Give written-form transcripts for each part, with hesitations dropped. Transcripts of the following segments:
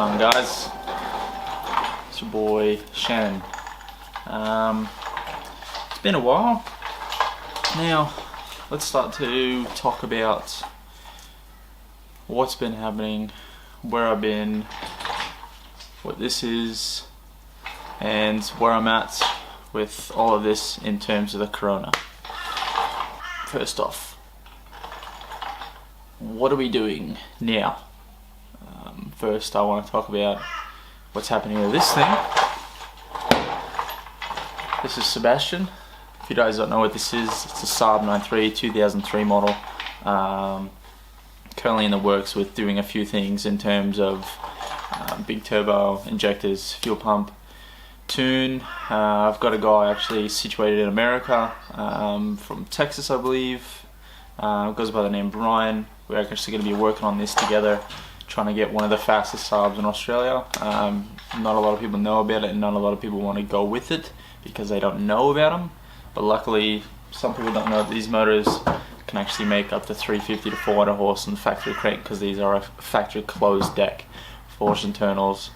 going, guys? It's your boy Shannon. It's been a while. Now, let's start to talk about what's been happening, where I've been, what this is, and where I'm at with all of this in terms of the corona. First off, what are we doing now? First, I want to talk about what's happening with this thing. This is Sebastian. If you guys don't know what this is, it's a Saab 9-3 2003 model. Currently in the works with doing a few things in terms of big turbo, injectors, fuel pump, tune. I've got a guy actually situated in America, from Texas I believe. Goes by the name Brian. We're actually going to be working on this together, trying to get one of the fastest Saabs in Australia. Not a lot of people know about it, and not a lot of people want to go with it because they don't know about them. But luckily, some people don't know that these motors can actually make up to 350 to 400 horse in the factory crank, because these are a factory closed deck, forged internals.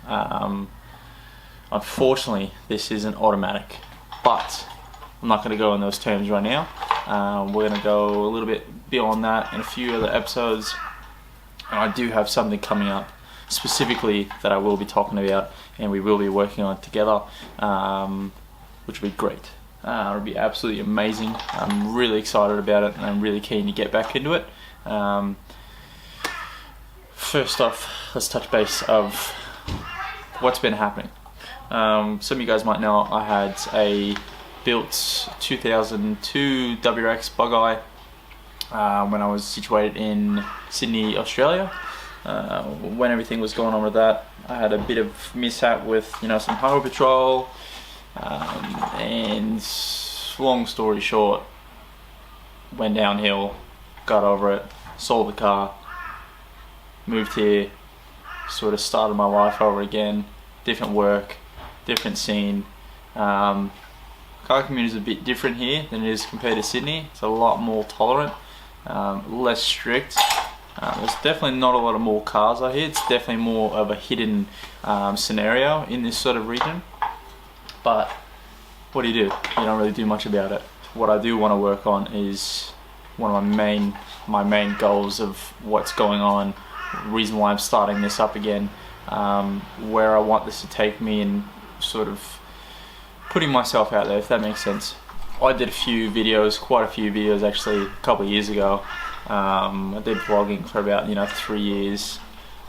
Unfortunately, this isn't automatic, but I'm not going to go in those terms right now. We're going to go a little bit beyond that in a few other episodes. And I do have something coming up specifically that I will be talking about, and we will be working on it together, which will be great. It'll be absolutely amazing. I'm really excited about it, and I'm really keen to get back into it. First off, let's touch base of what's been happening. Some of you guys might know I had a built 2002 WRX bug eye when I was situated in Sydney, Australia. When everything was going on with that, I had a bit of mishap with some highway patrol, and long story short, went downhill, got over it, sold the car, moved here, sort of started my life over again, different work, different scene. Car community is a bit different here than it is compared to Sydney. It's a lot more tolerant, less strict. There's definitely not a lot of more cars out here. It's definitely more of a hidden scenario in this sort of region. But what do? You don't really do much about it. What I do want to work on is one of my main goals of what's going on, reason why I'm starting this up again, where I want this to take me, and sort of putting myself out there, if that makes sense. I did quite a few videos actually a couple of years ago. I did vlogging for about 3 years.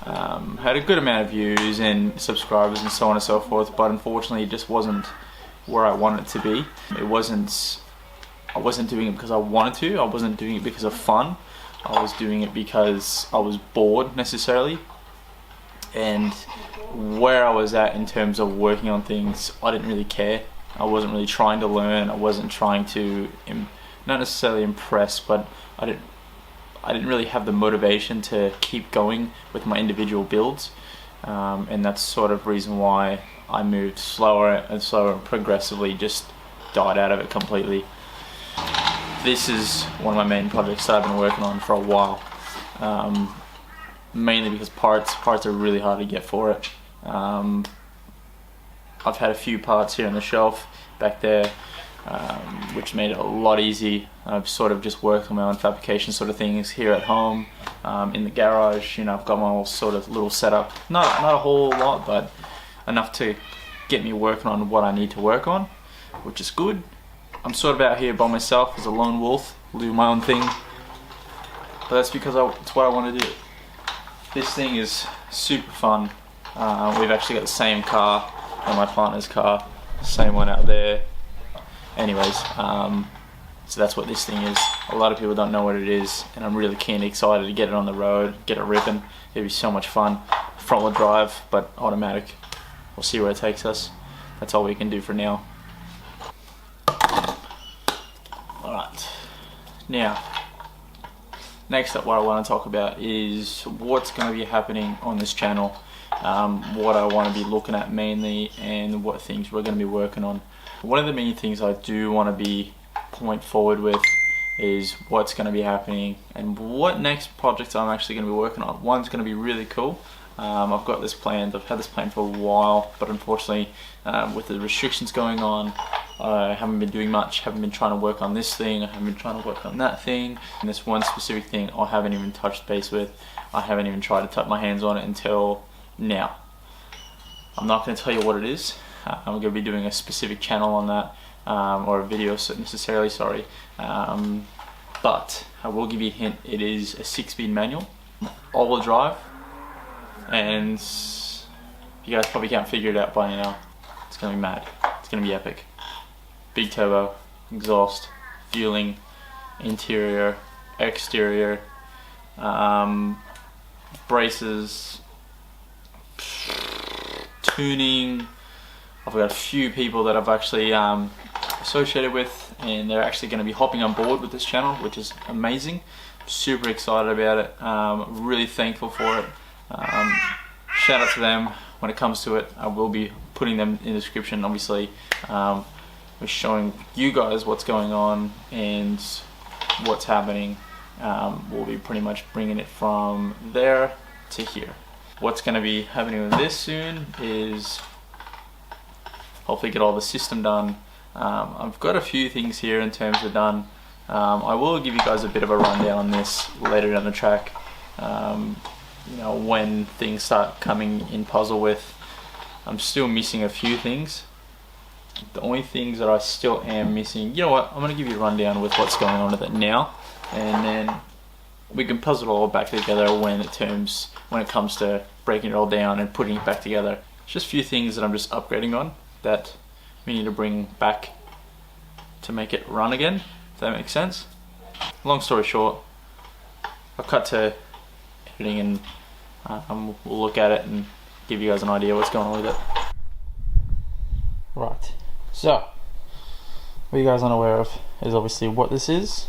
Had a good amount of views and subscribers and so on and so forth, but unfortunately it just wasn't where I wanted it to be. I wasn't doing it because I wanted to. I wasn't doing it because of fun. I was doing it because I was bored necessarily. And where I was at in terms of working on things, I didn't really care. I wasn't really trying to learn. I wasn't trying to, not necessarily impress, but I didn't really have the motivation to keep going with my individual builds. And that's sort of reason why I moved slower and slower and progressively just died out of it completely. This is one of my main projects that I've been working on for a while. Mainly because parts are really hard to get for it. I've had a few parts here on the shelf back there, which made it a lot easy. I've sort of just worked on my own fabrication sort of things here at home, in the garage. I've got my whole sort of little setup. Not a whole lot, but enough to get me working on what I need to work on, which is good. I'm sort of out here by myself as a lone wolf, do my own thing, but that's because it's what I want to do. This thing is super fun. We've actually got the same car on my partner's car, same one out there. Anyways, so that's what this thing is. A lot of people don't know what it is, and I'm really keen and excited to get it on the road, get it ripping. It'll be so much fun. Front wheel drive, but automatic. We'll see where it takes us. That's all we can do for now. Alright, now, next up what I want to talk about is what's going to be happening on this channel, what I want to be looking at mainly, and what things we're going to be working on. One of the main things I do want to be point forward with is what's going to be happening and what next projects I'm actually going to be working on. One's going to be really cool. I've got this planned. I've had this planned for a while, but unfortunately, with the restrictions going on, I haven't been doing much. Haven't been trying to work on this thing. I haven't been trying to work on that thing. And this one specific thing, I haven't even touched base with. I haven't even tried to tuck my hands on it until now. I'm not going to tell you what it is. I'm going to be doing a specific channel on that, or a video necessarily, sorry. But I will give you a hint. It is a 6-speed manual, all-wheel drive, and you guys probably can't figure it out by now. It's going to be mad. It's going to be epic. Big turbo, exhaust, fueling, interior, exterior, braces, tuning. I've got a few people that I've actually associated with, and they're actually going to be hopping on board with this channel, which is amazing. I'm super excited about it. Really thankful for it. Shout out to them. When it comes to it, I will be putting them in the description, obviously. We're showing you guys what's going on and what's happening. We'll be pretty much bringing it from there to here. What's going to be happening with this soon is hopefully get all the system done. I've got a few things here in terms of done. I will give you guys a bit of a rundown on this later down the track. You know, when things start coming in puzzle with. I'm still missing a few things. The only things that I still am missing, you know what, I'm going to give you a rundown with what's going on with it now, and then we can puzzle it all back together when it comes to breaking it all down and putting it back together. It's just a few things that I'm just upgrading on that we need to bring back to make it run again, if that makes sense. Long story short, I've cut to editing, and we'll look at it and give you guys an idea what's going on with it. Right, so what you guys aren't aware of is obviously what this is.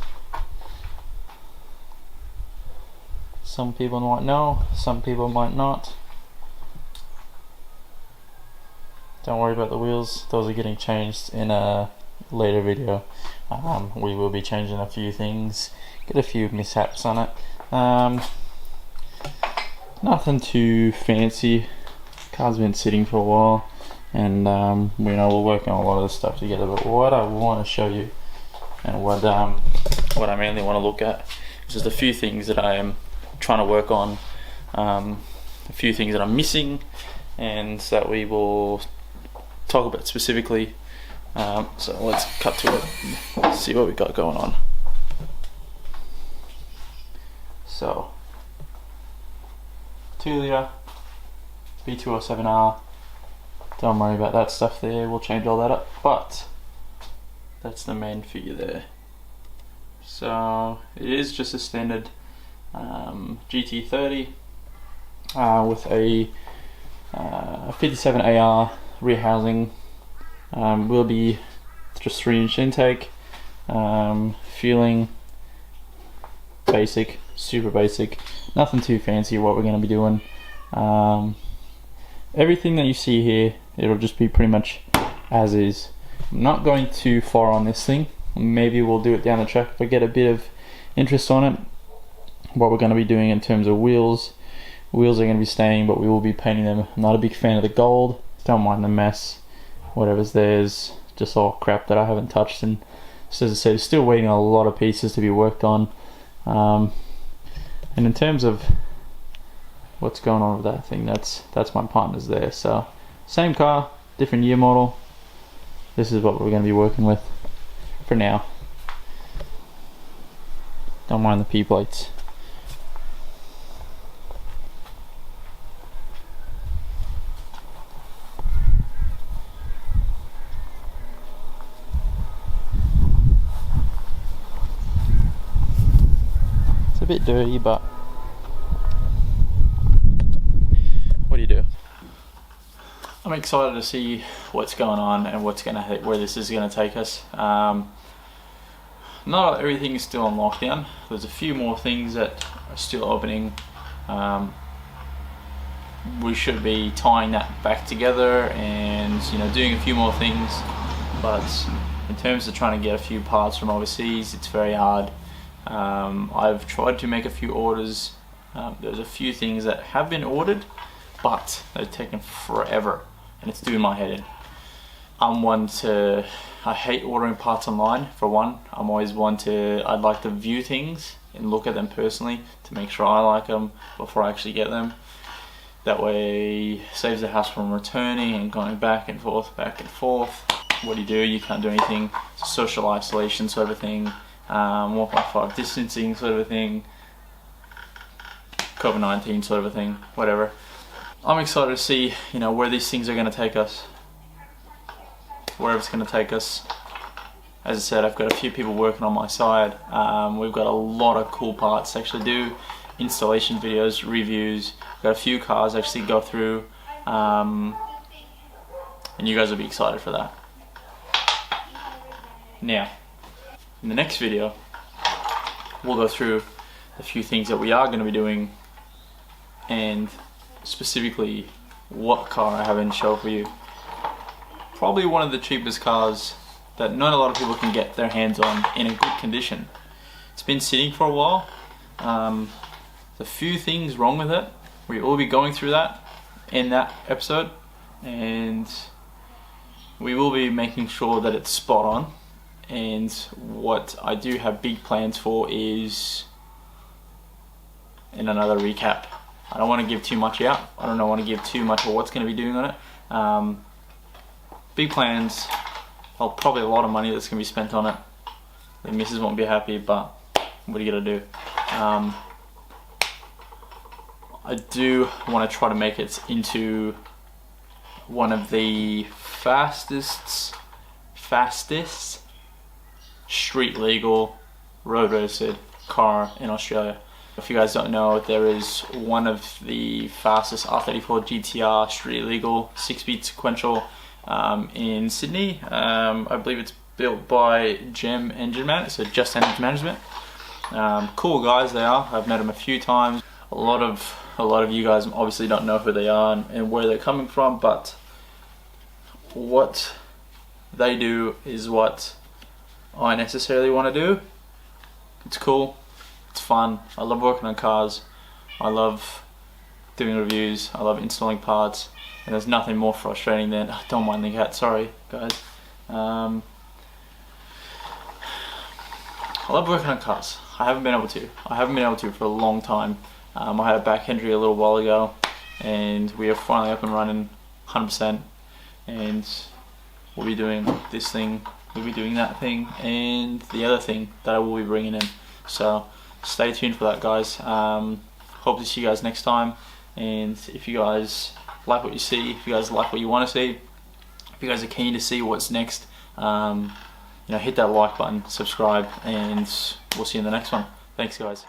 Some people might know, some people might not. Don't worry about the wheels, those are getting changed in a later video. We will be changing a few things, get a few mishaps on it. Nothing too fancy. Car's been sitting for a while, and you know, we're working on a lot of this stuff together. But what I want to show you, and what I mainly want to look at, is just a few things that I am trying to work on, a few things that I'm missing, and that we will talk about specifically. So let's cut to it and see what we got going on. So 2-litre V207R, don't worry about that stuff there, we'll change all that up, but that's the main figure there. So it is just a standard GT30 with a 57AR rear housing. Will be just 3-inch intake, fueling, basic, super basic, nothing too fancy what we're going to be doing. Everything that you see here, it'll just be pretty much as is. I'm not going too far on this thing. Maybe we'll do it down the track if I get a bit of interest on it. What we're going to be doing in terms of wheels are going to be staying, but we will be painting them. I'm not a big fan of the gold, don't mind the mess. Whatever's there is just all crap that I haven't touched, and so as I said, still waiting on a lot of pieces to be worked on. And in terms of what's going on with that thing, that's my partner's there. So same car, different year model. This is what we're going to be working with for now. Don't mind the P plates. It's a bit dirty, but what do you do? I'm excited to see what's going on and where this is gonna take us. Not everything is still on lockdown. There's a few more things that are still opening. We should be tying that back together and, you know, doing a few more things. But in terms of trying to get a few parts from overseas, it's very hard. I've tried to make a few orders. There's a few things that have been ordered, but they're taking forever and it's doing my head in. I hate ordering parts online, for one. I'd like to view things and look at them personally to make sure I like them before I actually get them. That way saves the house from returning and going back and forth. What do? You can't do anything. It's a social isolation sort of a thing, 1.5 distancing sort of a thing, COVID-19 sort of a thing, whatever. I'm excited to see, where these things are going to take us, wherever it's going to take us. As I said, I've got a few people working on my side. We've got a lot of cool parts to actually do, installation videos, reviews. Got a few cars actually go through, and you guys will be excited for that. Now, in the next video, we'll go through a few things that we are going to be doing, and specifically what car I have in show for you. Probably one of the cheapest cars that not a lot of people can get their hands on in a good condition. It's been sitting for a while. There's a few things wrong with it. We will be going through that in that episode, and we will be making sure that it's spot on. And what I do have big plans for is in another recap. I don't want to give too much out. I don't want to give too much of what's going to be doing on it. Big plans. Probably a lot of money that's going to be spent on it. The missus won't be happy, but what are you going to do? I do want to try to make it into one of the fastest street legal road racer car in Australia. If you guys don't know, there is one of the fastest R34 GTR street legal 6-speed sequential in Sydney. I believe it's built by Gem Engine Man, so Just Engine Management. Cool guys they are. I've met them a few times. A lot of you guys obviously don't know who they are and where they're coming from, but what they do is what I necessarily want to do. It's cool, it's fun. I love working on cars. I love doing reviews. I love installing parts. And there's nothing more frustrating than, don't mind the cat, sorry guys. I love working on cars. I haven't been able to for a long time. I had a back injury a little while ago, and we are finally up and running 100%, and we'll be doing this thing, we'll be doing that thing, and the other thing that I will be bringing in. So stay tuned for that guys. Hope to see you guys next time, and if you guys like what you see, if you guys like what you want to see, if you guys are keen to see what's next, hit that like button, subscribe, and we'll see you in the next one. Thanks guys.